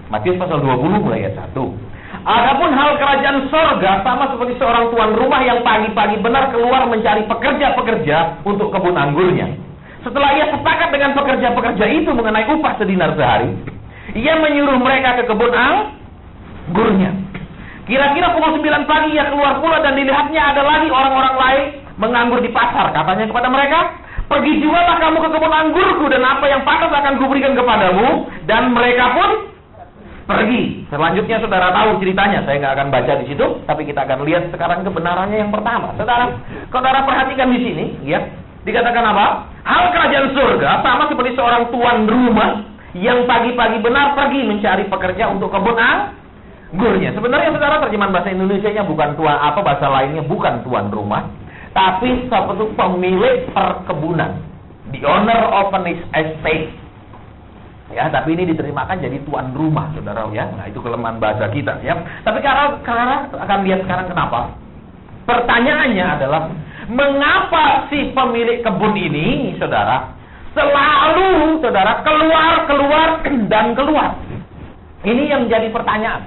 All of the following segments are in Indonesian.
Matius pasal 20 mulai ayat 1. Adapun hal kerajaan sorga sama seperti seorang tuan rumah yang pagi-pagi benar keluar mencari pekerja-pekerja untuk kebun anggurnya. Setelah ia sepakat dengan pekerja-pekerja itu mengenai upah sedinar sehari, ia menyuruh mereka ke kebun anggurnya. Kira-kira pukul 9 pagi ia keluar pula dan dilihatnya ada lagi orang-orang lain menganggur di pasar. Katanya kepada mereka, pergi jualah kamu ke kebun anggurku dan apa yang pantas akan kuberikan kepadamu. Dan mereka pun pergi. Selanjutnya saudara tahu ceritanya. Saya nggak akan baca di situ, tapi kita akan lihat sekarang kebenarannya yang pertama. Saudara perhatikan di sini, ya. Dikatakan apa? Hal kerajaan surga sama seperti seorang tuan rumah yang pagi-pagi benar pergi mencari pekerja untuk kebun anggurnya. Sebenarnya saudara terjemahan bahasa Indonesianya bukan tuan apa, bahasa lainnya bukan tuan rumah, tapi seperti pemilik perkebunan, the owner of an estate. Ya, tapi ini diterjemahkan jadi tuan rumah, saudara ya. Nah, itu kelemahan bahasa kita ya. Tapi karena akan lihat sekarang kenapa. Pertanyaannya adalah, mengapa si pemilik kebun ini, saudara, selalu saudara keluar dan keluar? Ini yang jadi pertanyaan.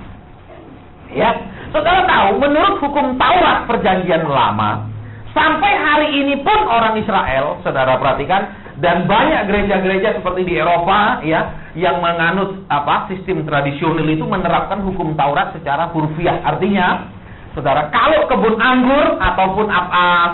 Ya, saudara tahu menurut hukum Taurat Perjanjian Lama, sampai hari ini pun orang Israel, saudara perhatikan, dan banyak gereja-gereja seperti di Eropa ya, yang menganut sistem tradisional itu menerapkan hukum Taurat secara hurfiah. Artinya, saudara, kalau kebun anggur ataupun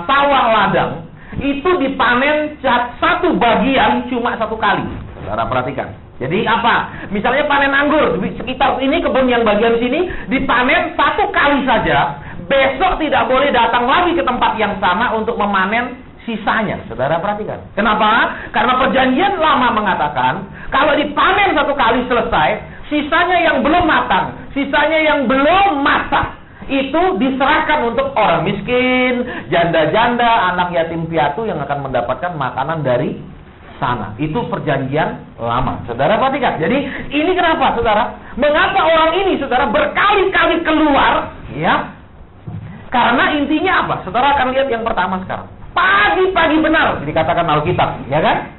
sawah ladang itu dipanen satu bagian cuma satu kali. Saudara perhatikan. Jadi apa? Misalnya panen anggur sekitar ini, kebun yang bagian sini dipanen satu kali saja. Besok tidak boleh datang lagi ke tempat yang sama untuk memanen sisanya. Saudara perhatikan. Kenapa? Karena Perjanjian Lama mengatakan kalau dipanen satu kali selesai, sisanya yang belum matang, sisanya yang belum masak, itu diserahkan untuk orang miskin, janda-janda, anak yatim piatu yang akan mendapatkan makanan dari sana. Itu Perjanjian Lama. Saudara perhatikan. Jadi ini kenapa, saudara? Mengapa orang ini, saudara, berkali-kali keluar? Ya. Karena intinya apa? Saudara akan lihat yang pertama sekarang. Pagi-pagi benar dikatakan Alkitab, ya kan?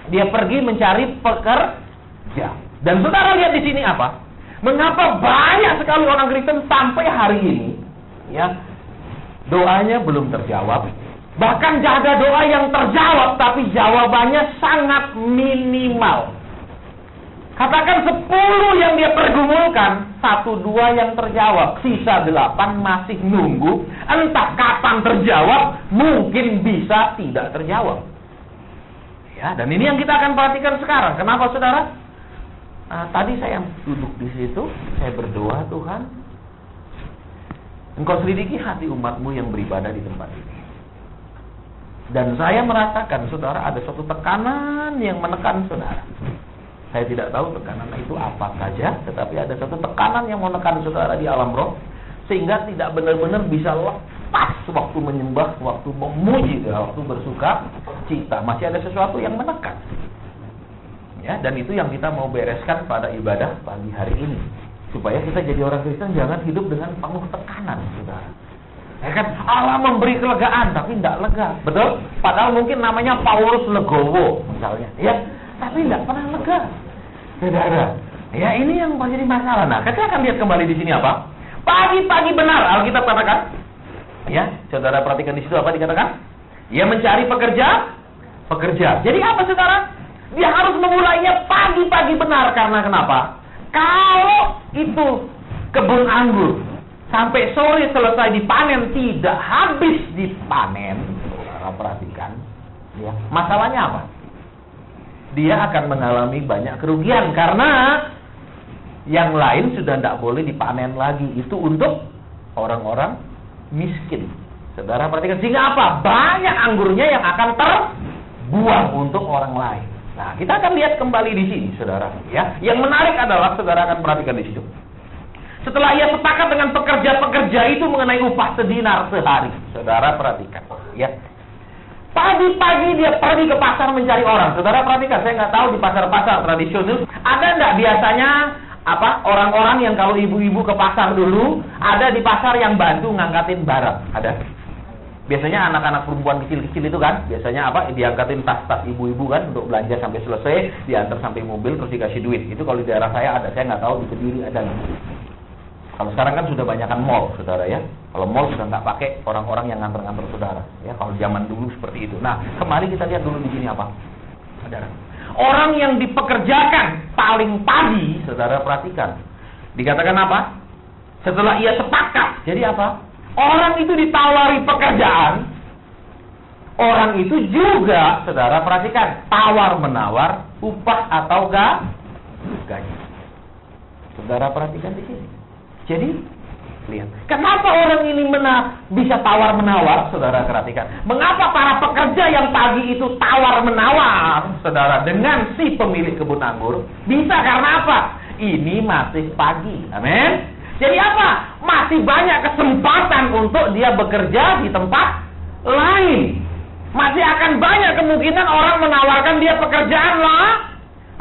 Dia pergi mencari pekerja. Dan saudara lihat di sini apa? Mengapa banyak sekali orang Kristen sampai hari ini, ya, doanya belum terjawab. Bahkan ada doa yang terjawab, tapi jawabannya sangat minimal. Katakan 10 yang dia pergumulkan, 1-2 yang terjawab, sisa 8 masih nunggu. Entah kapan terjawab, mungkin bisa tidak terjawab. Ya, dan ini yang kita akan perhatikan sekarang. Kenapa, saudara? Tadi saya duduk di situ, saya berdoa, Tuhan, Engkau selidiki hati umatmu yang beribadah di tempat ini. Dan saya merasakan, saudara, ada suatu tekanan yang menekan saudara. Saya tidak tahu tekanan itu apa saja, tetapi ada satu tekanan yang menekan saudara di alam roh, sehingga tidak benar-benar bisa lepas waktu menyembah, waktu memuji, waktu bersuka cita. Masih ada sesuatu yang menekan. Ya, dan itu yang kita mau bereskan pada ibadah pagi hari ini, supaya kita jadi orang Kristen jangan hidup dengan penuh tekanan, saudara. Ya kan, Allah memberi kelegaan, tapi tidak lega, betul? Padahal mungkin namanya Paulus Legowo, misalnya, ya, tapi tidak pernah lega, saudara. Ya, ini yang menjadi masalah. Nah, kita akan lihat kembali di sini apa? Pagi-pagi benar, Alkitab katakan. Ya, saudara perhatikan di situ apa dikatakan? Ia mencari pekerja. Jadi apa, saudara? Dia harus memulainya pagi-pagi benar. Karena kenapa? Kalau itu kebun anggur sampai sore selesai dipanen, tidak habis dipanen, saudara perhatikan, ya, masalahnya apa? Dia akan mengalami banyak kerugian karena yang lain sudah tidak boleh dipanen lagi. Itu untuk orang-orang miskin. Saudara perhatikan, sehingga apa? Banyak anggurnya yang akan terbuang untuk orang lain. Nah, kita akan lihat kembali di sini, saudara. Ya, yang menarik adalah saudara akan perhatikan di situ. Setelah ia sepakat dengan pekerja-pekerja itu mengenai upah sedinar sehari, saudara perhatikan. Ya, pagi-pagi dia pergi ke pasar mencari orang. Saudara perhatikan, saya nggak tahu di pasar-pasar tradisional ada nggak biasanya orang-orang yang kalau ibu-ibu ke pasar dulu ada di pasar yang bantu ngangkatin barang. Ada? Biasanya anak-anak perempuan kecil-kecil itu kan, biasanya apa? Diangkatin tas-tas ibu-ibu kan untuk belanja sampai selesai, diantar sampai mobil terus dikasih duit. Itu kalau di daerah saya ada, saya nggak tahu di Kediri ada nggak. Kalau sekarang kan sudah banyak kan mall, saudara ya. Kalau mall sudah nggak pakai orang-orang yang nganter-nganter saudara. Ya, kalau zaman dulu seperti itu. Nah, kemarin kita lihat dulu di sini apa, saudara. Orang yang dipekerjakan paling pagi, saudara perhatikan. Dikatakan apa? Setelah ia sepakat, jadi apa? Orang itu ditawari pekerjaan, orang itu juga, saudara perhatikan, tawar-menawar upah atau gaji. Saudara perhatikan di sini. Jadi, lihat. Kenapa orang ini bisa tawar-menawar, saudara perhatikan. Mengapa para pekerja yang pagi itu tawar-menawar, saudara, dengan si pemilik kebun anggur? Bisa karena apa? Ini masih pagi. Amin. Jadi apa? Masih banyak kesempatan untuk dia bekerja di tempat lain. Masih akan banyak kemungkinan orang menawarkan dia pekerjaan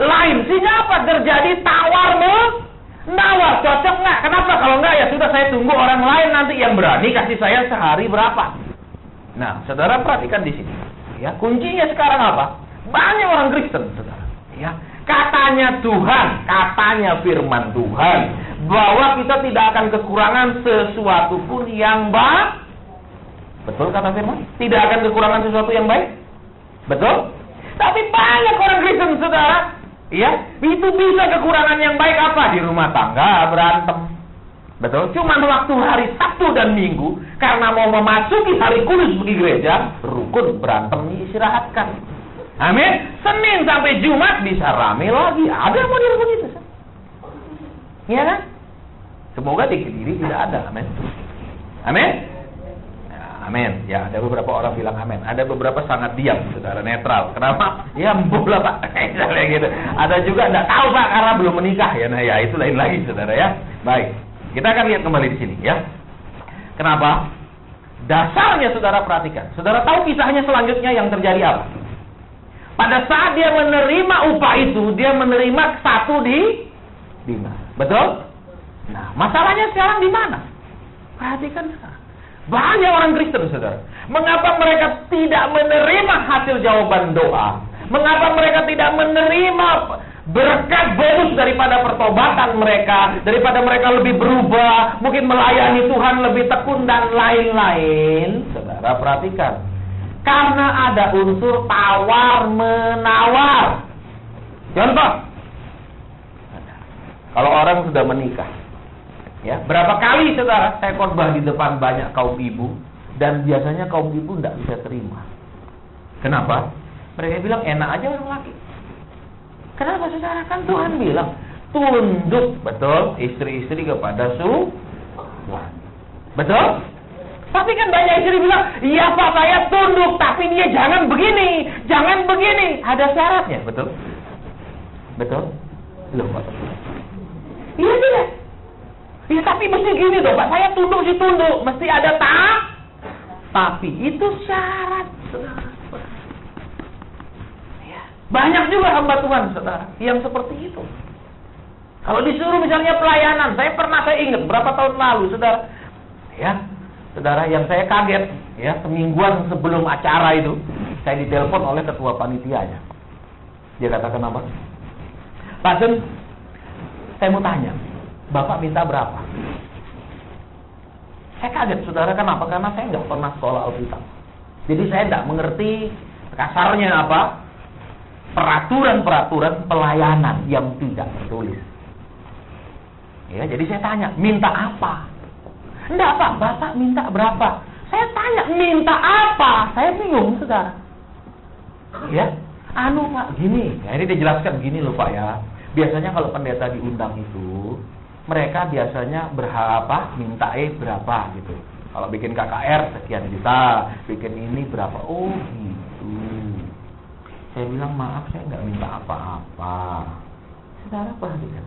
lain. Sehingga apa? Terjadi tawar-menawar. Cocok nggak? Kenapa? Kalau nggak ya sudah, saya tunggu orang lain nanti yang berani kasih saya sehari berapa. Nah, saudara perhatikan di sini. Ya, kuncinya sekarang apa? Banyak orang Kristen, saudara. Ya, katanya Tuhan, katanya firman Tuhan, bahwa kita tidak akan kekurangan sesuatu pun yang baik. Betul kata firman? Tidak akan kekurangan sesuatu yang baik. Betul? Tapi banyak orang Kristen, saudara, ya, itu bisa kekurangan yang baik apa? Di rumah tangga berantem. Betul? Cuman waktu hari Sabtu dan Minggu, karena mau memasuki hari kudus pergi gereja, rukun berantem diistirahatkan. Amin. Senin sampai Jumat bisa rame lagi. Ada model begitu. Iya kan? Semoga di Kediri tidak ada. Amin. Amin. Ya, amin. Ya, ada beberapa orang bilang amin. Ada beberapa sangat diam, saudara, netral. Kenapa? Ya, bola Pak. Kayak gitu. Ada juga enggak tahu Pak karena belum menikah ya. Nah, ya itu lain lagi, saudara ya. Baik. Kita akan lihat kembali di sini ya. Kenapa? Dasarnya saudara perhatikan. Saudara tahu kisahnya selanjutnya yang terjadi apa? Pada saat dia menerima upah itu, dia menerima 1 dinar. Betul? Nah, masalahnya sekarang di mana? Perhatikan sekarang. Banyak orang Kristen, saudara. Mengapa mereka tidak menerima hasil jawaban doa? Mengapa mereka tidak menerima berkat bonus daripada pertobatan mereka? Daripada mereka lebih berubah, mungkin melayani Tuhan lebih tekun dan lain-lain. Saudara perhatikan. Karena ada unsur tawar-menawar. Contoh. Kalau orang sudah menikah, ya, berapa kali saudara saya khotbah di depan banyak kaum ibu, dan biasanya kaum ibu tidak bisa terima. Kenapa? Mereka bilang enak aja orang laki. Kenapa saudara? Kan Tuhan bilang tunduk, betul, istri-istri kepada suami. Betul? Tapi kan banyak istri bilang, iya Pak saya tunduk, tapi dia jangan begini, jangan begini. Ada syaratnya, betul? Betul? Loh, Pak. Iya tidak. Ya tapi mesti gini dong Pak, saya tunduk sih tunduk, mesti ada tapi itu syarat, saudara. Ya. Banyak juga hamba Tuhan, saudara, yang seperti itu. Kalau disuruh misalnya pelayanan, saya ingat berapa tahun lalu, saudara, ya, saudara, yang saya kaget, ya, semingguan sebelum acara itu, saya ditelepon oleh ketua panitianya. Dia katakan apa? Pak Sun, saya mau tanya, Bapak minta berapa? Saya kaget, saudara, kenapa? Karena saya nggak pernah sekolah Alkitab. Jadi saya nggak mengerti kasarnya apa peraturan-peraturan pelayanan yang tidak tertulis. Ya, jadi saya tanya, minta apa? Enggak Pak, Bapak minta berapa? Saya tanya, minta apa? Saya bingung, saudara. Ya, Pak, gini. Ya, ini dijelaskan gini loh Pak ya. Biasanya kalau pendeta diundang itu, mereka biasanya berapa, minta berapa gitu. Kalau bikin KKR sekian juta, bikin ini berapa? Oh gitu. Saya bilang maaf, saya nggak minta apa-apa. Saudara perhatikan.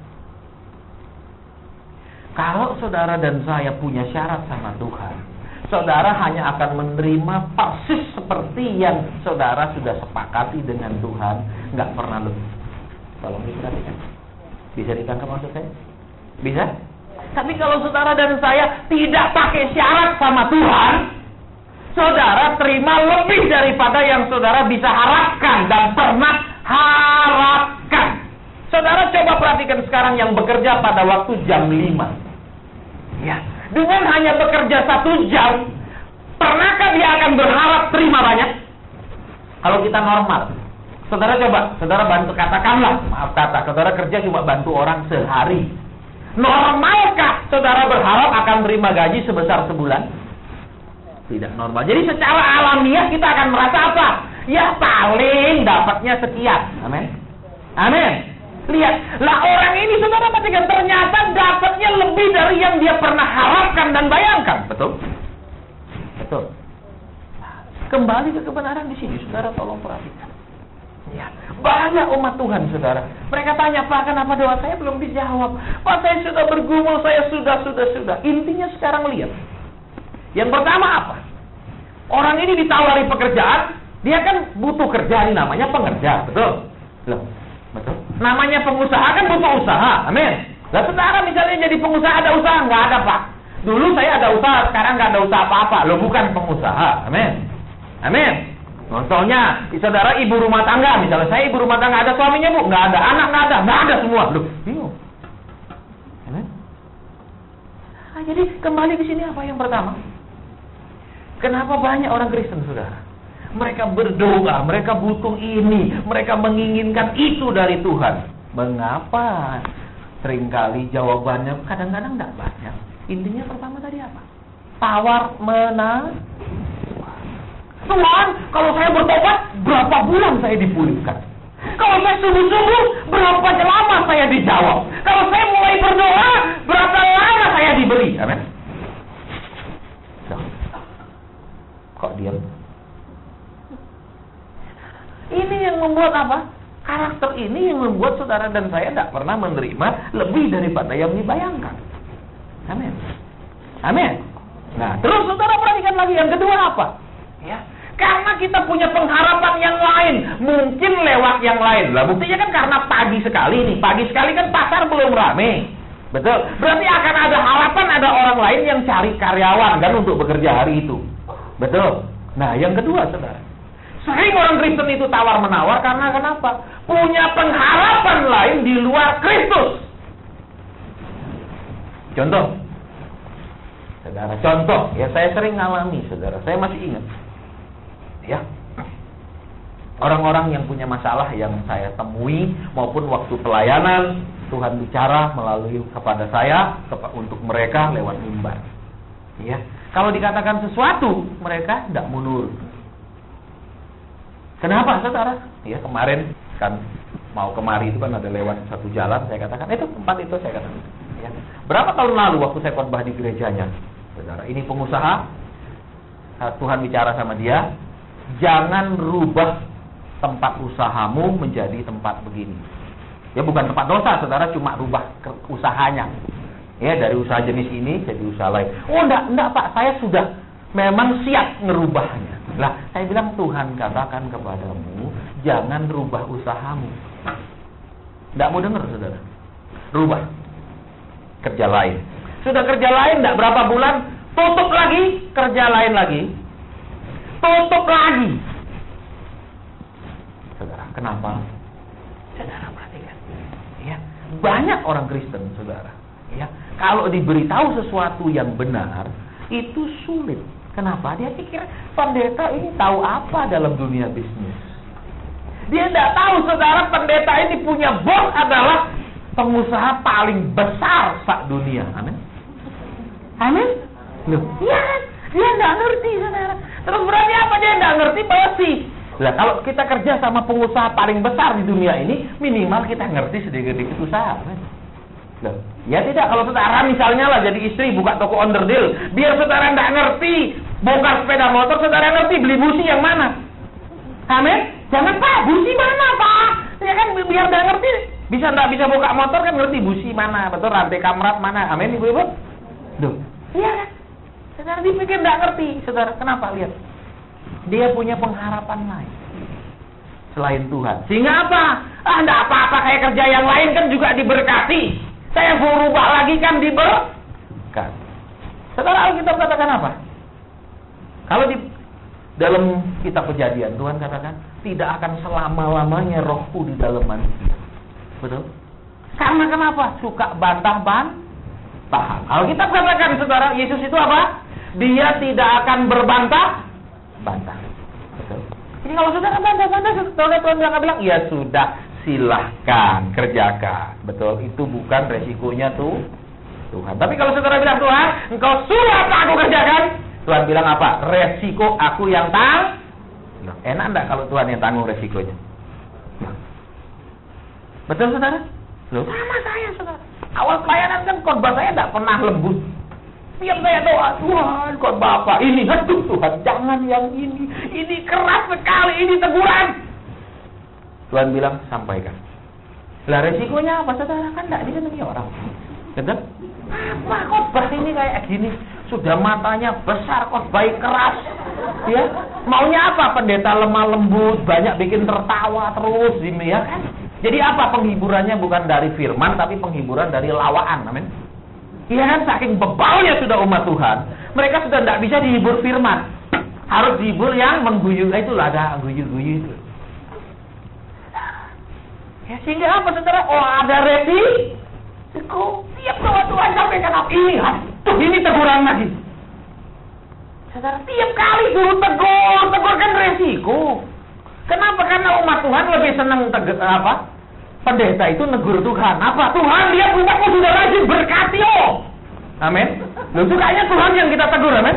Kalau saudara dan saya punya syarat sama Tuhan, saudara hanya akan menerima persis seperti yang saudara sudah sepakati dengan Tuhan, nggak pernah lebih. Tolong diperhatikan. Bisa ditangkap maksud saya? Bisa? Tapi kalau saudara dan saya tidak pakai syarat sama Tuhan, saudara terima lebih daripada yang saudara bisa harapkan dan pernah harapkan. Saudara coba perhatikan sekarang yang bekerja pada waktu jam 5. Ya, dengan hanya bekerja 1 jam, pernahkah dia akan berharap terima banyak? Kalau kita normal, saudara coba, saudara bantu, katakanlah, maaf kata, saudara kerja cuma bantu orang sehari. Normalkah saudara berharap akan terima gaji sebesar sebulan? Tidak normal. Jadi secara alamiah kita akan merasa apa? Ya paling dapatnya sekian. Amin. Amin. Lihat, lah orang ini saudara perhatikan, ternyata dapatnya lebih dari yang dia pernah harapkan dan bayangkan. Betul? Betul. Kembali ke kebenaran di sini, saudara tolong perhatikan. Ya, banyak umat Tuhan, saudara. Mereka tanya, Pak, kenapa doa saya belum dijawab? Pak, saya sudah bergumul, saya sudah. Intinya sekarang lihat. Yang pertama apa? Orang ini ditawari pekerjaan, dia kan butuh kerja, ini namanya pengerja, betul? Loh, betul. Namanya pengusaha kan butuh usaha, amin. Lah saudara misalnya jadi pengusaha ada usaha? Nggak ada, Pak. Dulu saya ada usaha, sekarang nggak ada usaha apa-apa. Loh, bukan pengusaha, amin. Amin. Contohnya, saudara ibu rumah tangga, misalnya saya ibu rumah tangga, ada suaminya, Bu? Nggak ada, anak nggak ada semua. Loh, bingung. Amin. Nah, jadi kembali ke sini apa yang pertama? Kenapa banyak orang Kristen, saudara? Mereka berdoa, mereka butuh ini, mereka menginginkan itu dari Tuhan. Mengapa? Seringkali jawabannya kadang-kadang tidak banyak. Intinya pertama tadi apa? Tawar menawar. Tuhan, kalau saya bertobat, berapa bulan saya dipulihkan? Kalau saya sungguh-sungguh, berapa lama saya dijawab? Kalau saya mulai berdoa, berapa lama saya diberi? Amin. Kok diam? Ini yang membuat apa? Karakter ini yang membuat saudara dan saya tidak pernah menerima lebih daripada yang dibayangkan. Amin. Amin. Nah, terus saudara perhatikan lagi yang kedua apa? Ya, karena kita punya pengharapan yang lain, mungkin lewat yang lain. Lah buktinya kan karena pagi sekali nih. Pagi sekali kan pasar belum rame. Betul. Berarti akan ada harapan ada orang lain yang cari karyawan kan untuk bekerja hari itu. Betul. Nah, yang kedua, saudara. Sering orang Kristen itu tawar-menawar karena kenapa? Punya pengharapan lain di luar Kristus. Contoh. Saudara, contoh. Ya, saya sering ngalami, saudara. Saya masih ingat. Ya. Orang-orang yang punya masalah yang saya temui, maupun waktu pelayanan, Tuhan bicara melalui kepada saya, untuk mereka lewat mimbar. Ya. Kalau dikatakan sesuatu, mereka tidak mundur. Kenapa, saudara? Ya, kemarin kan mau kemari itu kan ada lewat satu jalan, saya katakan, itu tempat itu saya katakan. Ya. Berapa tahun lalu waktu saya khotbah di gerejanya, saudara, ini pengusaha, Tuhan bicara sama dia, jangan rubah tempat usahamu menjadi tempat begini. Ya, bukan tempat dosa, saudara, cuma rubah usahanya. Ya, dari usaha jenis ini jadi usaha lain. Oh, enggak Pak, saya sudah memang siap ngerubahnya. Lah, saya bilang Tuhan katakan kepadamu, jangan rubah usahamu. Enggak mau dengar, saudara. Rubah. Kerja lain. Sudah kerja lain, enggak berapa bulan, tutup lagi, kerja lain lagi. Tutup lagi. Saudara, kenapa? Saudara perhatikan. Ya, banyak orang Kristen, saudara. Ya, kalau diberitahu sesuatu yang benar, itu sulit. Kenapa? Dia pikir pendeta ini tahu apa dalam dunia bisnis. Dia tidak tahu, saudara, pendeta ini punya bos adalah pengusaha paling besar sak-dunia. Amin. Amin. Loh, iya kan? Dia tidak ngerti, saudara. Terus berarti apa? Dia tidak ngerti basi. Nah, kalau kita kerja sama pengusaha paling besar di dunia ini, minimal kita ngerti sedikit-sedikit usaha. Amin. Loh, ya tidak, kalau saudara misalnya lah jadi istri buka toko onderdil, biar saudara tidak ngerti bongkar sepeda motor, saudara ngerti beli busi yang mana. Amin. Jangan, Pak, busi mana, Pak? Ya kan, biar tidak ngerti, tidak bisa buka motor kan ngerti busi mana, betul, rantai kamrat mana. Amin, ibu-ibu. Duh, iya kan? Saudara dipikir tidak ngerti, saudara. Kenapa? Lihat, dia punya pengharapan lain selain Tuhan. Sehingga apa? Tidak apa-apa, kayak kerja yang lain kan juga diberkati. Saya berubah lagi kan diberkat. Saudara, Alkitab katakan apa? Kalau Dalam kitab Kejadian, Tuhan katakan, tidak akan selama-lamanya rohku di dalam manusia. Betul? Karena kenapa? Suka bantah-bantahan. Alkitab katakan, saudara, Yesus itu apa? Dia tidak akan berbantah-bantah. Betul? Jadi kalau saudara bantah-bantah, Tuhan bilang, ya sudah, silahkan kerjakan. Betul? Itu bukan resikonya tuh Tuhan. Tapi kalau saudara bilang, Tuhan, engkau suruh apa aku kerjakan? Tuhan bilang apa? Resiko aku yang tanggung. Enak enggak kalau Tuhan yang tanggung resikonya? Betul, saudara? Loh, sama saya, saudara. Awal pelayanan kan khotbah saya enggak pernah lembut. Tiap saya doa, Tuhan, khotbah apa? Ini, aduh Tuhan, jangan yang ini. Ini keras sekali, ini teguran. Tuhan bilang, sampaikan. Lah resikonya apa, saudara? Kan enggak disenangi orang. Betul? Apa khotbah ini kayak gini? Sudah matanya besar, khotbah keras. Ya, maunya apa? Pendeta lemah lembut, banyak bikin tertawa terus, ya kan? Jadi apa penghiburannya? Bukan dari firman, tapi penghiburan dari lawaan, amin. Iya kan, saking bebalnya sudah umat Tuhan, mereka sudah tidak bisa dihibur firman, harus dihibur yang mengguyu. Itulah ada guyu-guyu itu. Ya sehingga apa, saudara? Oh, ada ready. Tiap doa Tuhan sampaikan apa? Ini teguran lagi. Saudara, tiap kali suruh tegur kan resiko. Kenapa? Karena umat Tuhan lebih senang pendeta itu negur Tuhan. Apa? Tuhan, lihat umatmu sudah rajin, berkati amin. Loh, sukanya Tuhan yang kita tegur, amin.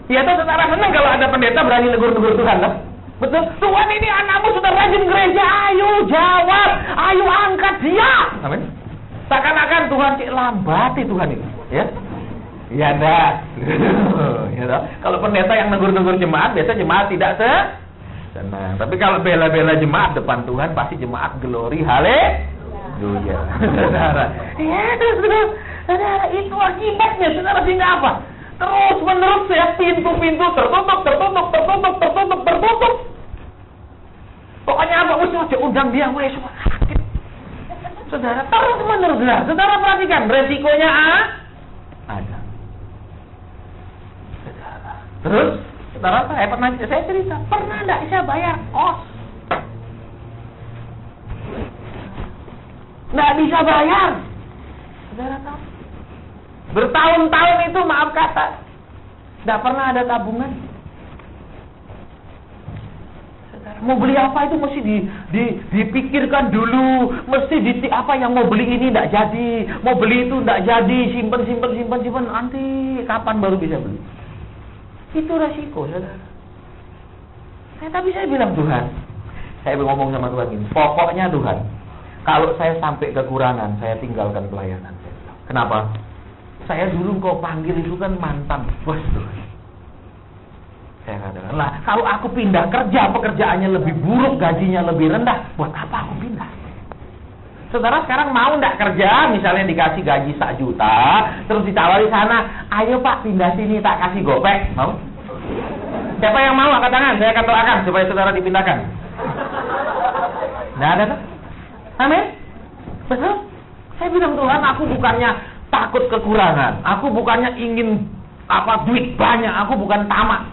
Ya tuh, saudara senang kalau ada pendeta berani negur-negur Tuhan, kan? Betul. Tuhan, ini anakmu sudah rajin gereja, ayo jawab, ayo angkat dia, amin. Seakan-akan Tuhan lambati Tuhan itu, ya. Ya enggak. Ya toh. Kalau pendeta yang negur-negur jemaat, biasa jemaat tidak senang. Tapi kalau bela-bela jemaat depan Tuhan, pasti jemaat glory, haleluya. Saudara. Ya, saudara, itu akibatnya, saudara, sehingga apa? Terus menerus ya, pintu-pintu tertutup. Pokoknya apa? Usah undang dia, wes. Saudara, terus menerus. Nah, saudara perhatikan, resikonya ada. Saudara. Terus, saudara, saya cerita, pernah enggak saya bayar kos? Enggak bisa bayar. Saudara tahu? Bertahun-tahun itu, maaf kata, enggak pernah ada tabungan. Mau beli apa itu mesti dipikirkan dulu, mesti apa yang mau beli ini tidak jadi, mau beli itu tidak jadi, simpen, nanti kapan baru bisa beli. Itu resiko, saudara. Tapi saya bilang, Tuhan, saya ngomong sama Tuhan ini, pokoknya Tuhan, kalau saya sampai kekurangan, saya tinggalkan pelayanan. Kenapa? Saya dulu kau panggil itu kan mantan bos, Tuhan. Saya katakan, lah kalau aku pindah kerja, pekerjaannya lebih buruk, gajinya lebih rendah, buat apa aku pindah? Saudara sekarang mau ndak kerja, misalnya dikasih gaji 1 juta, terus ditawari sana, ayo Pak pindah sini, tak kasih gopek, mau? Siapa yang mau angkat tangan? Saya akan doakan supaya saudara dipindahkan. Nggak ada kan? Amin? Betul? Saya bilang, Tuhan, aku bukannya takut kekurangan, aku bukannya ingin duit banyak, aku bukan tamak.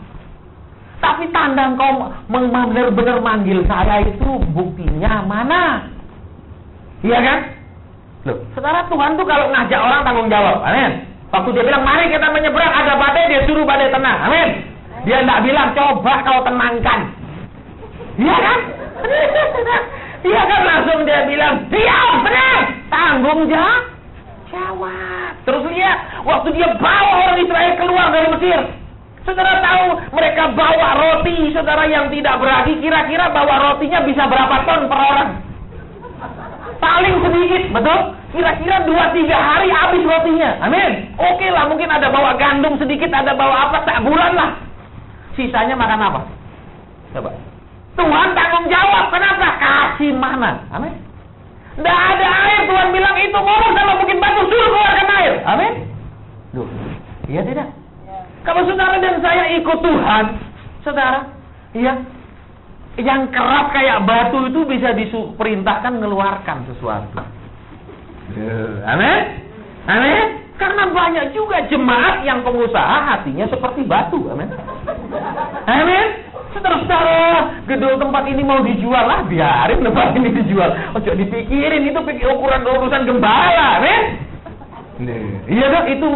Tapi tanda engkau benar-benar manggil saya itu buktinya mana? Iya kan? Loh, saudara, Tuhan tuh kalau ngajak orang tanggung jawab, amin. Waktu dia bilang, mari kita menyeberang, ada badai, dia suruh badai tenang, amin. Dia enggak bilang, coba kau tenangkan. Iya kan? Iya kan, langsung dia bilang, diam, benar, tanggung jawab. Terus lihat, waktu dia bawa orang Israel keluar dari Mesir, saudara tahu mereka bawa roti, saudara, yang tidak beragi, kira-kira bawa rotinya bisa berapa ton per orang? Paling sedikit, betul? Kira-kira 2-3 hari habis rotinya, amin. Oke lah, mungkin ada bawa gandum sedikit, ada bawa apa, tak bulan lah. Sisanya makan apa? Coba. Tuhan tanggung jawab, kenapa? Kasih mana, amin. Nggak ada air, Tuhan bilang itu ngomong sama bukit batu, suruh keluarkan air, amin. Duh, iya tidak? Kalau saudara dan saya ikut Tuhan, saudara, iya, yang keras kayak batu itu bisa diperintahkan mengeluarkan sesuatu. Amin? Amin? Karena banyak juga jemaat yang pengusaha hatinya seperti batu. Amin? Amin? Saudara-saudara, gedung tempat ini mau dijual lah, biarin tempat ini dijual. Ojo dipikirin, itu ukuran urusan gembala, men. Iya dong, itu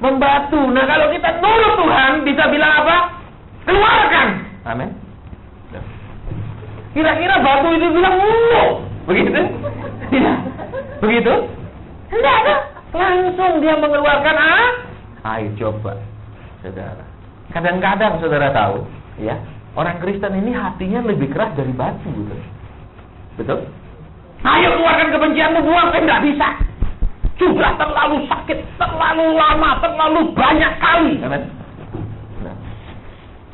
membatu. Nah, kalau kita nurut Tuhan, bisa bilang apa? Keluarkan. Amin. Kira-kira batu itu bilang, begitu? Tidak. Begitu? Tidak ada. Langsung dia mengeluarkan, ayo coba, saudara. Kadang-kadang saudara tahu, ya, orang Kristen ini hatinya lebih keras dari batu, betul? Betul? Ayo keluarkan kebencianmu, buang, nggak bisa. Sudah terlalu sakit, terlalu lama, terlalu banyak kali. Amen. Nah,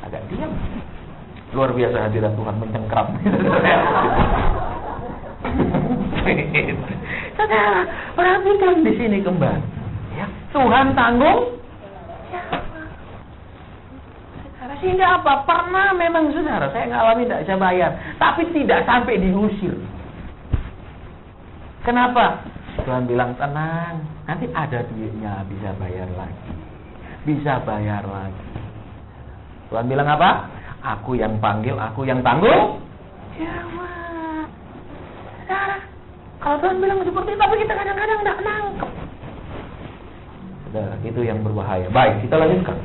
agak diam. Luar biasa hadirat Tuhan mencengkram. Saudara, perhatikan di sini kembali. Ya, Tuhan tanggung. Sehingga apa? Pernah memang saudara, saya ngalami tidak bisa bayar, tapi tidak sampai diusir. Kenapa? Tuhan bilang tenang, nanti ada duitnya, bisa bayar lagi. Bisa bayar lagi. Tuhan bilang apa? Aku yang panggil, aku yang tanggung. Jawab. Saudara, kalau Tuhan bilang seperti itu, tapi kita kadang-kadang tidak nangkep. Saudara, itu yang berbahaya. Baik, kita lanjutkan.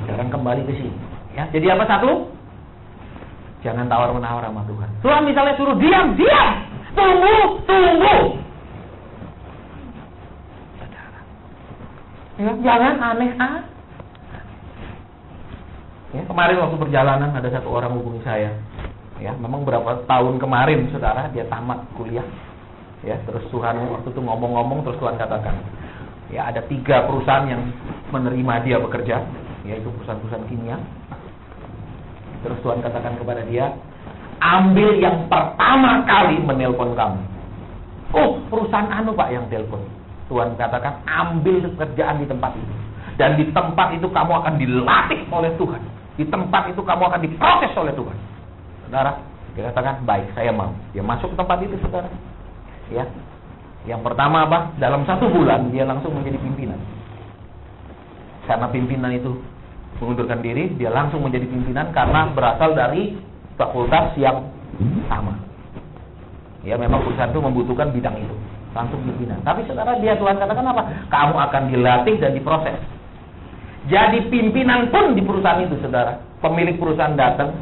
Sekarang kembali ke sini. Ya, jadi apa satu? Jangan tawar-menawar sama Tuhan. Tuhan misalnya suruh diam. Tunggu. Ya, jangan aneh. Ya, kemarin waktu perjalanan ada satu orang hubungi saya. Ya, memang berapa tahun kemarin, saudara, dia tamat kuliah. Ya, terus Tuhan waktu itu ngomong-ngomong, terus Tuhan katakan, ya ada 3 perusahaan yang menerima dia bekerja. Yaitu perusahaan-perusahaan kimia. Terus Tuhan katakan kepada dia, ambil yang pertama kali menelpon kamu. Oh, perusahaan Pak yang telepon. Tuhan katakan, ambil pekerjaan di tempat itu. Dan di tempat itu kamu akan dilatih oleh Tuhan. Di tempat itu kamu akan diproses oleh Tuhan. Saudara, dia katakan, baik, saya mau. Dia masuk ke tempat itu, saudara. Ya. Yang pertama apa? Dalam 1 bulan dia langsung menjadi pimpinan. Karena pimpinan itu mengundurkan diri, dia langsung menjadi pimpinan karena berasal dari fakultas yang sama. Ya, memang perusahaan itu membutuhkan bidang itu, langsung pimpinan. Tapi saudara, dia Tuhan katakan apa? Kamu akan dilatih dan diproses. Jadi pimpinan pun di perusahaan itu, saudara. Pemilik perusahaan datang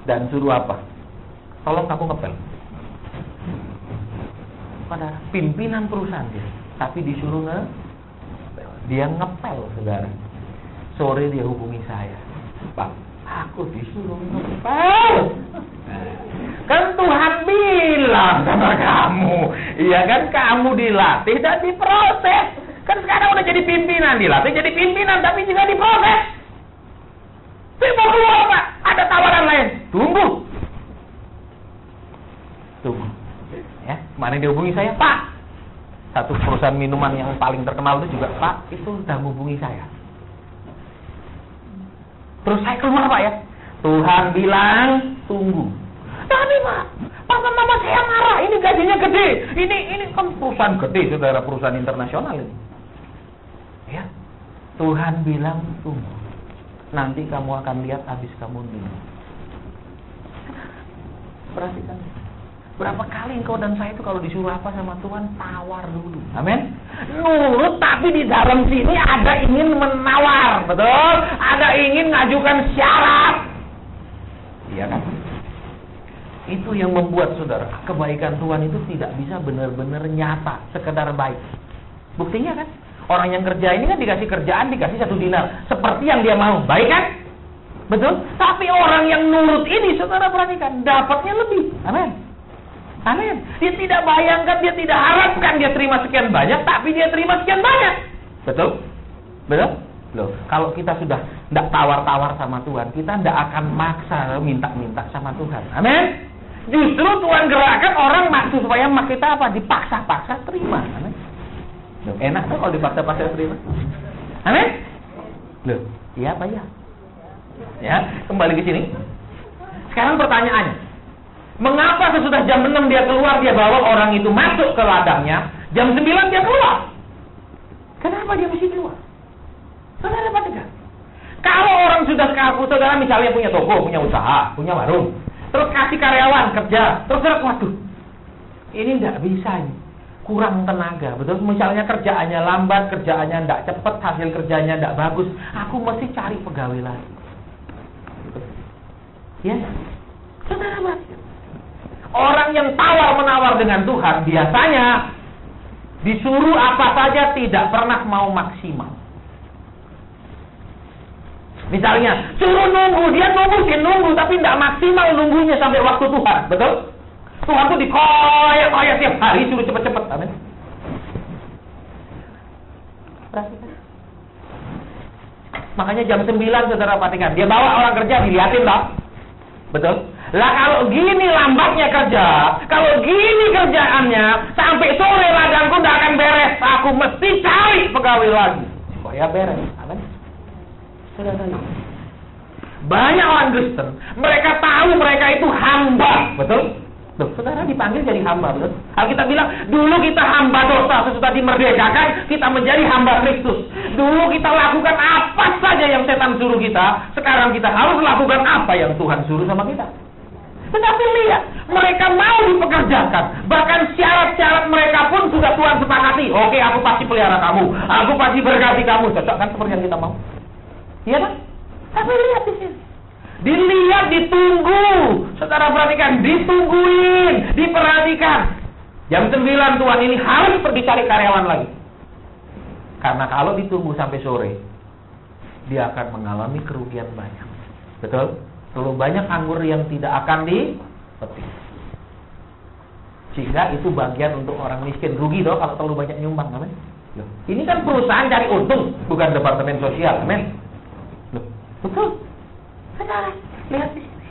dan suruh apa? Tolong kamu ngepel. Pada pimpinan perusahaan dia, tapi disuruh dia ngepel, saudara. Sore dia hubungi saya, Pak, aku disuruh ngepel. Kan Tuhan bilang sama kamu, iya kan, kamu dilatih dan diproses. Kan sekarang udah jadi pimpinan, dilatih jadi pimpinan, tapi juga diproses. Tapi mau keluar, Pak, ada tawaran lain. Tunggu. Ya, kemarin dia hubungi saya, Pak. Satu perusahaan minuman yang paling terkenal itu juga, Pak, itu udah hubungi saya. Terus saya keluar, Pak, ya. Tuhan bilang, tunggu. Tapi Pak, papa mama saya marah, ini gajinya gede. Ini kan perusahaan gede, saudara, perusahaan internasional ini. Ya. Tuhan bilang, tunggu. Nanti kamu akan lihat habis kamu minum. Perhatikan. Berapa kali engkau dan saya itu kalau disuruh apa sama Tuhan, tawar dulu. Amin. Nurut, tapi di dalam sini ada ingin menawar, betul? Ada ingin ngajukan syarat. Iya kan? Itu yang membuat, saudara, kebaikan Tuhan itu tidak bisa benar-benar nyata, sekedar baik. Buktinya kan? Orang yang kerja ini kan dikasih kerjaan, dikasih 1 dinar. Seperti yang dia mau, baik kan? Betul? Tapi orang yang nurut ini, saudara perhatikan, dapatnya lebih. Amin. Amin. Dia tidak bayangkan, dia tidak harapkan dia terima sekian banyak, tapi dia terima sekian banyak. Betul? Betul? Loh, kalau kita sudah tidak tawar-tawar sama Tuhan, kita tidak akan maksa minta-minta sama Tuhan. Amin. Justru Tuhan gerakan orang maksud supaya kita apa? Dipaksa-paksa terima. Amin. Loh, enak tuh kalau dipaksa-paksa terima. Amin. Loh, iya apa ya? Ya, kembali ke sini. Sekarang pertanyaannya, mengapa sesudah jam 6 dia keluar, dia bawa orang itu masuk ke ladangnya, jam 9 dia keluar? Kenapa dia mesti keluar? Saudara perhatikan. Kalau orang sudah kaku, saudara misalnya punya toko, punya usaha, punya warung, terus kasih karyawan kerja, terus waduh, ini nggak bisa ini, kurang tenaga, betul? Misalnya kerjaannya lambat, kerjaannya nggak cepat, hasil kerjanya nggak bagus, aku mesti cari pegawai lagi. Ya, saudara, orang yang tawar-menawar dengan Tuhan biasanya disuruh apa saja tidak pernah mau maksimal. Misalnya, suruh nunggu, dia nunggu, tapi tidak maksimal nunggunya sampai waktu Tuhan, betul? Tuhan tuh dikoyak-koyak tiap hari, suruh cepet-cepet, amin. Makanya jam 9, saudara perhatikan, dia bawa orang kerja, dilihatin toh, betul? Lah kalau gini lambatnya kerja, kalau gini kerjaannya, sampai sore ladangku tidak akan beres, aku mesti cari pegawai lagi supaya beres, amin. Banyak orang Kristen, mereka tahu mereka itu hamba, betul? Loh, saudara dipanggil jadi hamba, betul? Alkitab bilang, dulu kita hamba dosa, sesudah dimerdekakan, kita menjadi hamba Kristus. Dulu kita lakukan apa saja yang setan suruh kita, sekarang kita harus lakukan apa yang Tuhan suruh sama kita. Tetapi lihat, mereka mau dipekerjakan. Bahkan syarat-syarat mereka pun sudah Tuhan sepakati. Oke, aku pasti pelihara kamu, aku pasti berkati kamu. Cocok kan seperti yang kita mau? Iya kan? Tapi lihat di sini. Dilihat, ditunggu. Saudara perhatikan, ditungguin, diperhatikan. Jam 9 Tuhan ini harus pergi cari karyawan lagi. Karena kalau ditunggu sampai sore, dia akan mengalami kerugian banyak. Betul? Terlalu banyak anggur yang tidak akan dipetik. Sehingga itu bagian untuk orang miskin. Rugi toh kalau terlalu banyak nyumbang, amin. Ini kan perusahaan cari untung, bukan departemen sosial, amin. Betul. Sekarang, lihat di sini.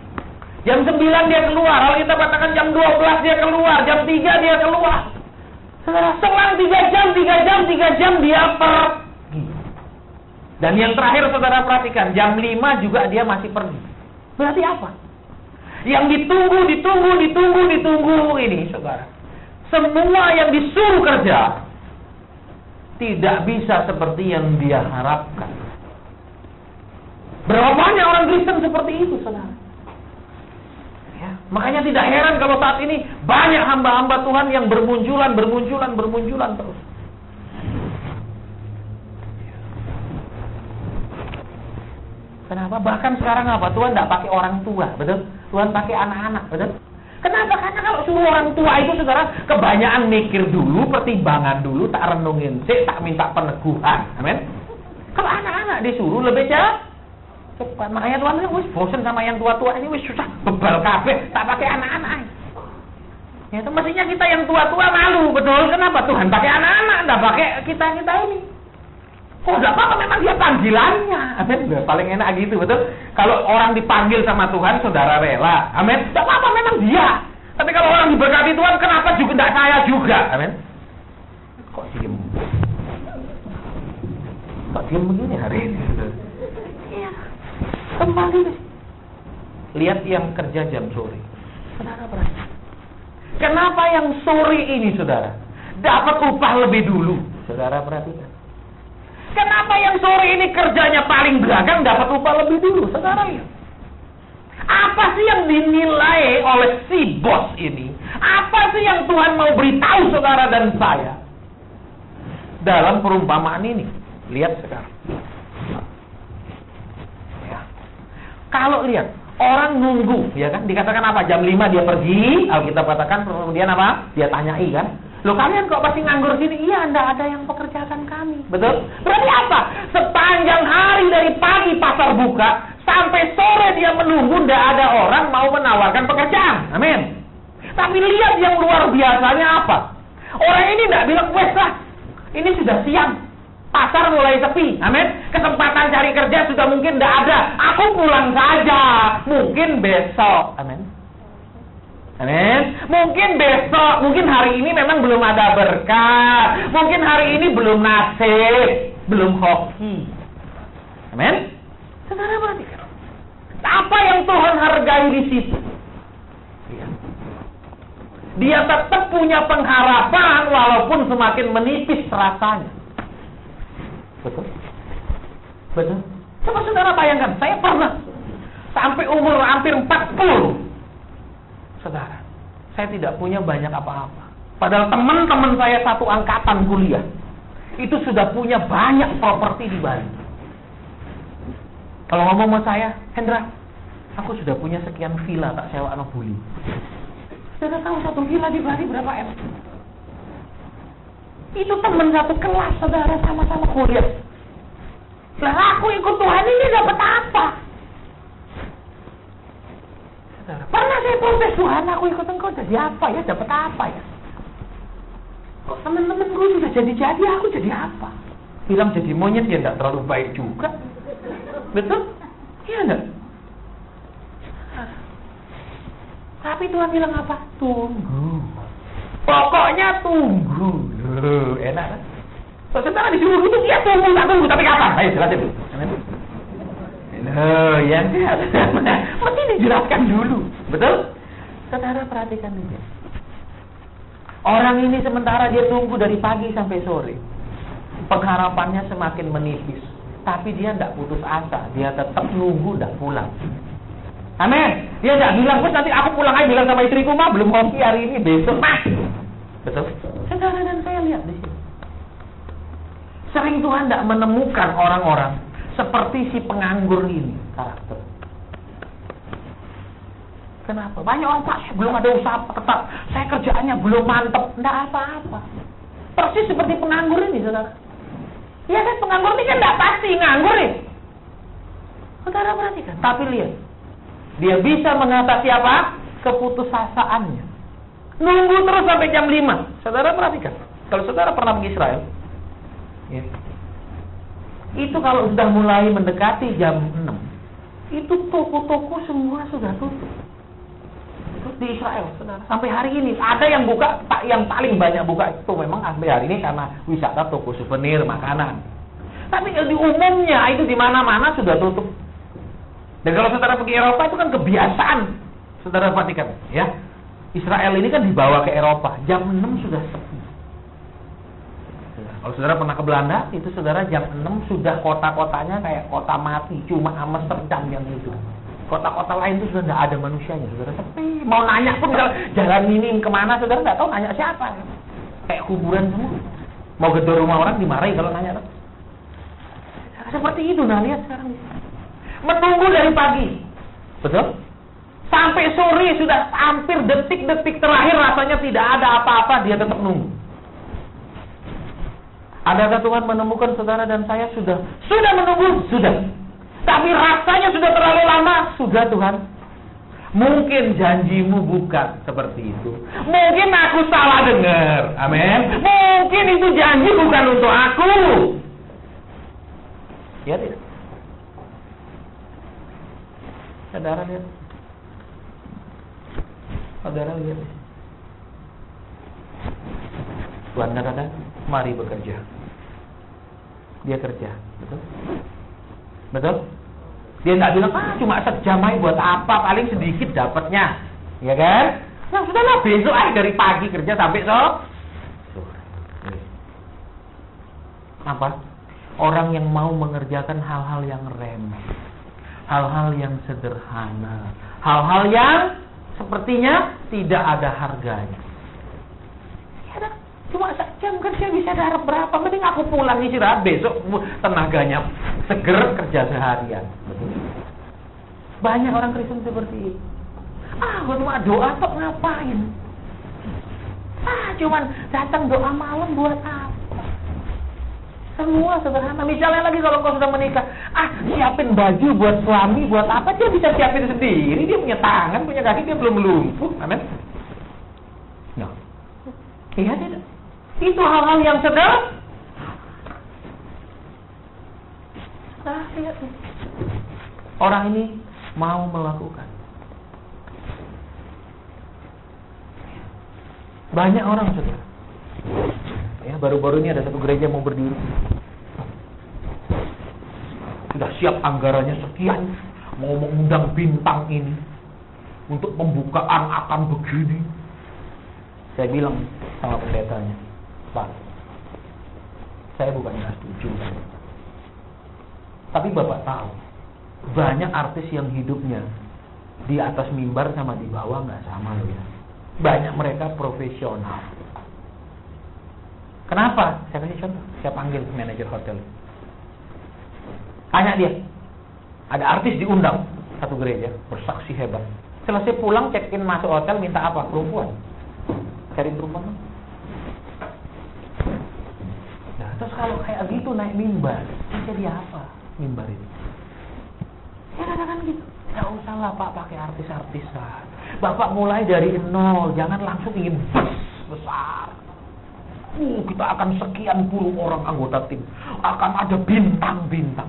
Jam 9 dia keluar. Kalau kita katakan jam 12 dia keluar. Jam 3 dia keluar. Saudara, selang 3 jam dia pergi. Dan yang terakhir saudara perhatikan, jam 5 juga dia masih pergi. Berarti apa? Yang ditunggu ini, saudara. Semua yang disuruh kerja tidak bisa seperti yang dia harapkan. Berapa banyak orang Kristen seperti itu, saudara? Ya, makanya tidak heran kalau saat ini banyak hamba-hamba Tuhan yang bermunculan terus. Kenapa? Bahkan sekarang apa? Tuhan tidak pakai orang tua, betul? Tuhan pakai anak-anak, betul? Kenapa? Karena kalau semua orang tua itu, saudara, kebanyakan mikir dulu, pertimbangan dulu, tak renungin, tak minta peneguhan, amin? Kalau anak-anak disuruh lebih cepat, makanya Tuhan bilang, wis bosen sama yang tua-tua ini, wis susah, bebal kabeh, tak pakai anak-anak. Ya itu mestinya kita yang tua-tua malu, betul? Kenapa? Tuhan pakai anak-anak, tidak pakai kita ini. Oh, tidak apa-apa, memang dia panggilannya, amin. Paling enak gitu, betul? Kalau orang dipanggil sama Tuhan, saudara rela, amin. Tidak apa-apa, memang dia. Tapi kalau orang diberkati Tuhan, kenapa juga tidak saya juga, amin? Kok diem? Kok diem begini hari ini? Iya. Kembali. Lihat yang kerja jam sore. Saudara perhatikan. Kenapa yang sore ini, saudara, dapat upah lebih dulu? Saudara perhatikan. Kenapa yang sore ini kerjanya paling belakang dapat upah lebih dulu? Saudara lihat. Apa sih yang dinilai oleh si bos ini? Apa sih yang Tuhan mau beritahu saudara dan saya dalam perumpamaan ini? Lihat sekarang. Kalau lihat, orang nunggu, ya kan? Dikatakan apa? Jam 5 dia pergi, Alkitab katakan, kemudian apa? Dia tanyai kan? Loh, kalian kok pasti nganggur sini? Iya, enggak ada yang pekerjakan kami. Betul? Berarti apa? Sepanjang hari dari pagi pasar buka, sampai sore dia menunggu, enggak ada orang mau menawarkan pekerjaan. Amin. Tapi lihat yang luar biasanya apa? Orang ini enggak bilang, wes lah, ini sudah siang. Pasar mulai sepi, amin. Kesempatan cari kerja sudah mungkin tidak ada. Aku pulang saja. Mungkin besok, amin. Amin. Mungkin besok, mungkin hari ini memang belum ada berkat. Mungkin hari ini belum nasib, belum hoki. Amin. Saudara perhatikan. Apa yang Tuhan hargai di situ? Dia tetap punya pengharapan walaupun semakin menipis rasanya. Betul? Betul? Coba saudara bayangkan, saya pernah sampai umur hampir 40. Saudara, saya tidak punya banyak apa-apa. Padahal teman-teman saya satu angkatan kuliah itu sudah punya banyak properti di Bali. Kalau ngomong sama saya, Hendra, aku sudah punya sekian villa tak sewa anak buli. Saudara tahu satu villa di Bali berapa M? Itu teman satu kelas, saudara, sama-sama kuliah. Lah aku ikut Tuhan ini dapat apa? Saudara, pernah saya protes, Tuhan, aku ikut engkau jadi apa ya? Dapat apa ya? Kok teman-teman gue sudah jadi-jadi, aku jadi apa? Bilang jadi monyet ya enggak terlalu baik juga. Betul? Iya enggak? Tapi Tuhan bilang apa? Tunggu. Pokoknya tunggu. Loh, enak kan? So, sebentar disuruh gitu, ya tunggu, tak tunggu, tapi kapan? Ayo jelasin dulu. Loh, ya enggak. Mesti dijelaskan dulu. Betul? Saudara perhatikan dulu. Orang ini sementara dia tunggu dari pagi sampai sore. Pengharapannya semakin menipis. Tapi dia tidak putus asa. Dia tetap nunggu, tidak pulang. Amin. Dia tidak bilang, nanti aku pulang aja, bilang sama istriku, mah belum ngopi hari ini, besok mah. Betul? Saudara dan saya lihat di sini. Sering Tuhan tidak menemukan orang-orang seperti si penganggur ini karakter. Kenapa? Banyak orang, Pak, saya belum ada usaha tetap, saya kerjaannya belum mantap, tidak apa-apa. Persis seperti penganggur ini, saudara. Ya kan, penganggur ini kan tidak pasti nganggur nih. Saudara perhatikan, tapi lihat, dia bisa mengatasi apa? Keputusasaannya. Nunggu terus sampai jam 5. Saudara perhatikan, kalau saudara pernah pergi Israel, ya, itu kalau sudah mulai mendekati jam 6, itu toko-toko semua sudah tutup. Di Israel, saudara. Sampai hari ini ada yang buka, yang paling banyak buka itu memang sampai hari ini karena wisata toko souvenir, makanan. Tapi di umumnya itu di mana-mana sudah tutup. Dan kalau saudara pergi Eropa itu kan kebiasaan. Saudara perhatikan, ya. Israel ini kan dibawa ke Eropa, jam 6 sudah sepi. Kalau saudara pernah ke Belanda, itu saudara jam 6 sudah kota-kotanya kayak kota mati, cuma Amsterdam yang hidup. Kota-kota lain itu sudah tidak ada manusianya, saudara sepi. Mau nanya pun kalau jalan ini kemana, saudara tidak tahu nanya siapa. Kayak kuburan semua. Mau gedor rumah orang dimarahi kalau nanya. Seperti itu, nah lihat sekarang. Menunggu dari pagi, betul? Sampai sore sudah hampir detik-detik terakhir rasanya tidak ada apa-apa, dia tetap nunggu. Adakah Tuhan menemukan saudara dan saya sudah menunggu? Sudah. Tapi rasanya sudah terlalu lama. Sudah Tuhan. Mungkin janjimu bukan seperti itu. Mungkin aku salah dengar. Amin. Mungkin itu janji bukan untuk aku. Ya tidak? Saudara lihat. Saudara lihat. Tuhan katakan, mari bekerja. Dia kerja. Betul? Betul? Dia nggak bilang, cuma sejam aja buat apa, paling sedikit dapatnya, ya kan? Nah sudahlah, besok aja dari pagi kerja sampai sore. Apa? Orang yang mau mengerjakan hal-hal yang remeh, hal-hal yang sederhana, hal-hal yang sepertinya tidak ada harganya. Ya, cuma sejam kerja bisa dapat berapa? Mending aku pulang istirahat, besok tenaganya seger kerja seharian. Banyak orang Kristen seperti itu. Gue cuma doa kok ngapain? Cuman datang doa malam buat apa? Semua sederhana. Misalnya lagi kalau kau sudah menikah, siapin baju buat suami, buat apa? Dia bisa siapin sendiri. Dia punya tangan, punya kaki, dia belum lumpuh. Amin. No. Iya tidak. Itu hal-hal yang sederhana. Lihat. Orang ini mau melakukan. Banyak orang saudara. Ya, baru-baru ini ada satu gereja mau berdiri. Sudah siap anggarannya sekian, mau mengundang bintang ini untuk pembukaan akan begini. Saya bilang sama pendetanya, Pak, saya bukan nggak setuju. Tapi Bapak tahu, banyak artis yang hidupnya di atas mimbar sama di bawah nggak sama loh ya. Banyak mereka profesional. Kenapa? Saya kasih contoh. Saya panggil manajer hotel. Tanya dia. Ada artis diundang satu gereja, bersaksi hebat. Selesai pulang check-in masuk hotel minta apa? Perempuan. Cari perempuan. Nah, terus kalau kayak gitu naik mimbar, jadi apa mimbar ini? Ya katakan gitu. Ya usah lah Pak pakai artis-artisan. Bapak mulai dari nol, jangan langsung ingin besar. Kita akan sekian puluh orang anggota tim, akan ada bintang-bintang.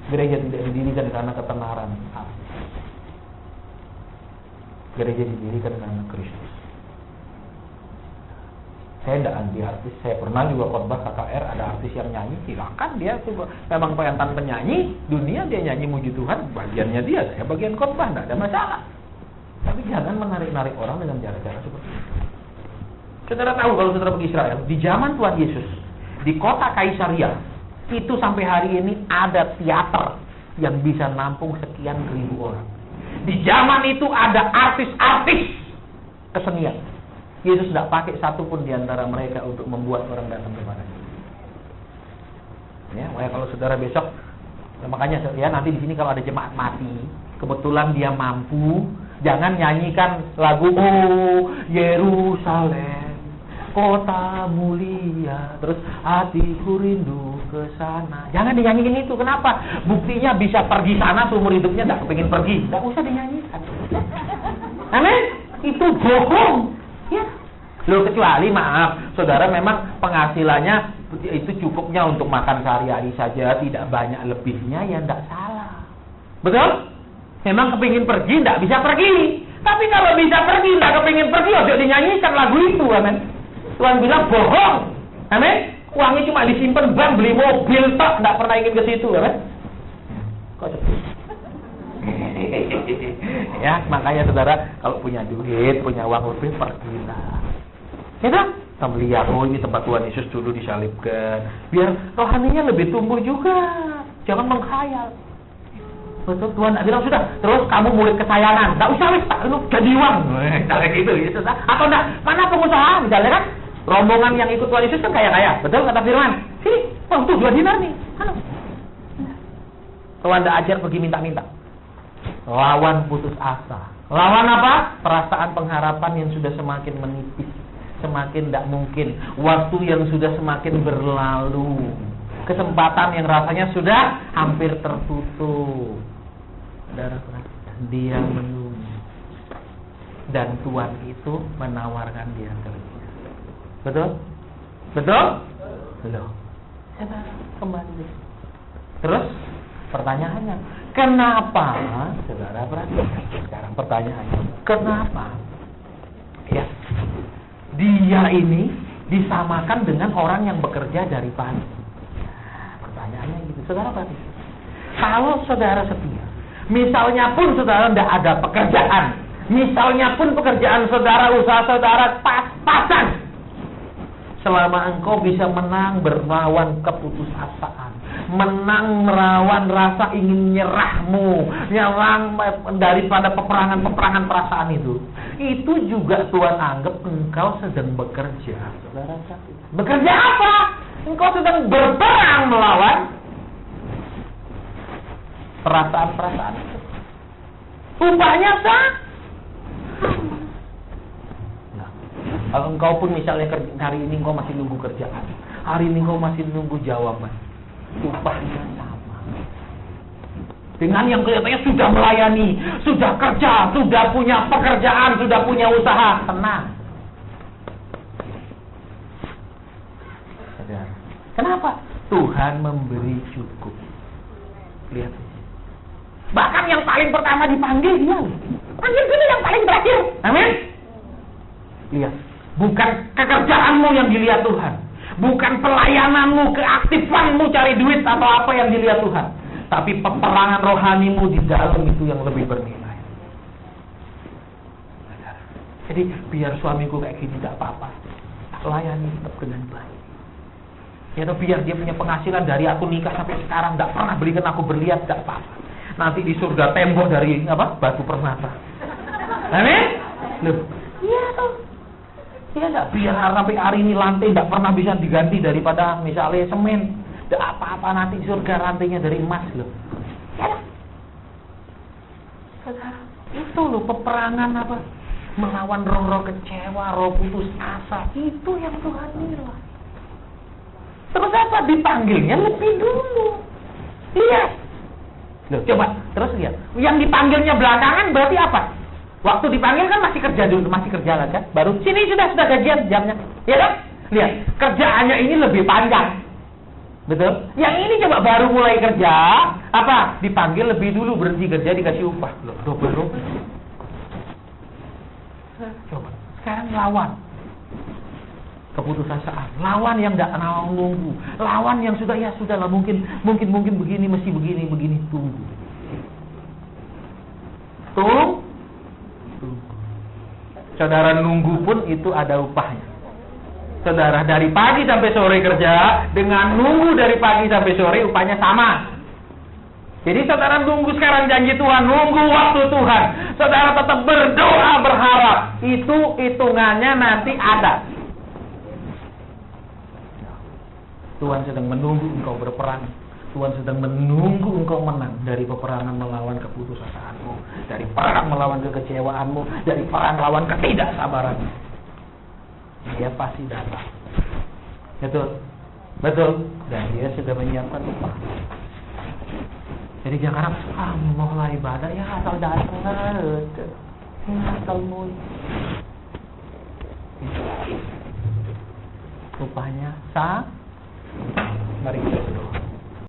Gereja tidak didirikan karena ketenaran. Gereja didirikan karena Kristus. Saya tidak anti artis. Saya pernah juga khotbah KKR, ada artis yang nyanyi, silakan dia memang penyanyi penyanyi dunia, dia nyanyi muji Tuhan, bagiannya dia, saya bagian khotbah, tidak ada masalah. Tapi jangan menarik-narik orang dengan cara-cara seperti itu. Saudara tahu kalau saudara pergi Israel, di zaman Tuhan Yesus, di kota Kaisaria, itu sampai hari ini ada teater yang bisa nampung sekian ribu orang. Di zaman itu ada artis-artis kesenian. Yesus tidak pakai satupun di antara mereka untuk membuat orang datang kepadanya. Ya, makanya kalau saudara besok, makanya ya nanti di sini kalau ada jemaat mati, kebetulan dia mampu, jangan nyanyikan lagu Oh Yerusalem, kota mulia, terus hatiku rindu ke sana. Jangan dinyanyiin itu. Kenapa? Buktinya bisa pergi sana seumur hidupnya tidak kepingin pergi. Tidak usah dinyanyikan. Amin. Itu bohong. Ya. Loh, kecuali maaf, saudara memang penghasilannya itu cukupnya untuk makan sehari-hari saja, tidak banyak lebihnya, ya tidak salah. Betul? Memang kepingin pergi, tidak bisa pergi. Tapi kalau bisa pergi, tidak kepingin pergi, ojo dinyanyikan lagu itu, amin. Tuhan bilang bohong, amin. Uangnya cuma disimpan bank, beli mobil, tak, tidak pernah ingin ke situ, amin. Kok ya, makanya saudara kalau punya duit, punya uang lebih, pergilah. Ya kan? Kita melihat, oh ini tempat Tuhan Yesus dulu disalibkan, biar rohaninya lebih tumbuh juga. Jangan menghayal. Betul, Tuhan bilang sudah, terus kamu murid kesayangan, tidak usah wis, lu jadi uang, kayak gitu, gitu. Atau enggak, mana pengusaha, misalnya kan, rombongan yang ikut Tuhan Yesus kan kaya-kaya, betul kata Firman. Sini, oh tuh 2 dinar nih. Halo. Tuhan tidak ajar pergi minta-minta. Lawan putus asa. Lawan apa? Perasaan pengharapan yang sudah semakin menipis, semakin tidak mungkin. Waktu yang sudah semakin berlalu. Kesempatan yang rasanya sudah hampir tertutup. Dia menunggu. Dan Tuhan itu menawarkan dia kerja. Betul? Betul? Belum. Kembali. Terus pertanyaannya, kenapa? Saudara perhatikan sekarang pertanyaannya, kenapa? Ya, dia ini disamakan dengan orang yang bekerja dari pagi. Pertanyaannya gitu, saudara perhatikan. Kalau saudara setia, misalnya pun saudara tidak ada pekerjaan, misalnya pun pekerjaan saudara, usaha saudara pas-pasan, selama engkau bisa menang melawan keputusasaan, menang melawan rasa ingin nyerahmu, nyerang daripada peperangan-peperangan perasaan itu juga Tuhan anggap engkau sedang bekerja. Saudara, bekerja apa? Engkau sedang berperang melawan perasaan-perasaan itu. Upahnya sah. Kalau engkau pun misalnya hari ini engkau masih nunggu kerjaan, hari ini engkau masih nunggu jawaban, upahnya sama. Dengan yang kelihatannya sudah melayani, sudah kerja, sudah punya pekerjaan, sudah punya usaha, tenang. Kenapa? Tuhan memberi cukup. Lihat. Bahkan yang paling pertama dipanggil dia. Panggil dulu yang paling terakhir. Amin. Lihat. Bukan kekerjaanmu yang dilihat Tuhan. Bukan pelayananmu, keaktifanmu cari duit atau apa yang dilihat Tuhan. Tapi peperangan rohanimu di dalam itu yang lebih bernilai. Jadi biar suamiku kayak gini tidak apa-apa. Layani tetap dengan baik. Ya toh, biar dia punya penghasilan dari aku nikah sampai sekarang nggak pernah belikan aku berlian, nggak apa-apa. Nanti di surga tembok dari batu permata. Amin? Loh, iya toh. Dia nggak biar sampai hari ini lantai nggak pernah bisa diganti daripada misalnya semen. Nggak apa-apa, nanti surga lantainya dari emas loh. Ya. Itu loh peperangan melawan roh-roh kecewa, roh putus asa. Itu yang Tuhan nilai. Terus apa? Dipanggilnya lebih dulu. Lihat. Loh, coba terus lihat. Yang dipanggilnya belakangan berarti apa? Waktu dipanggil kan masih kerja dulu, masih kerja lah kan. Baru sini sudah gajian jamnya. Ya kan? Lihat, kerjaannya ini lebih panjang. Betul? Yang ini coba baru mulai kerja, dipanggil lebih dulu, berhenti kerja dikasih upah. Loh, double. Coba, sekarang lawan keputusasaan, lawan yang tidak mau nunggu, lawan yang sudahlah mungkin begini, mesti begini, tunggu. Saudara nunggu pun itu ada upahnya. Saudara dari pagi sampai sore kerja, dengan nunggu dari pagi sampai sore upahnya sama. Jadi saudara nunggu sekarang janji Tuhan, nunggu waktu Tuhan. Saudara tetap berdoa, berharap. Itu hitungannya nanti ada. Tuhan sedang menunggu engkau berperang. Tuhan sedang menunggu engkau menang dari peperangan melawan keputusasaanmu, dari perang melawan kekecewaanmu, dari perang melawan ketidaksabaranmu. Dia pasti datang. Betul. Dan dia sudah menyiapkan upah. Jadi jangan mau lah ibadah ya asal datang aja. Asal mau. Upahnya Mari kita berdoa.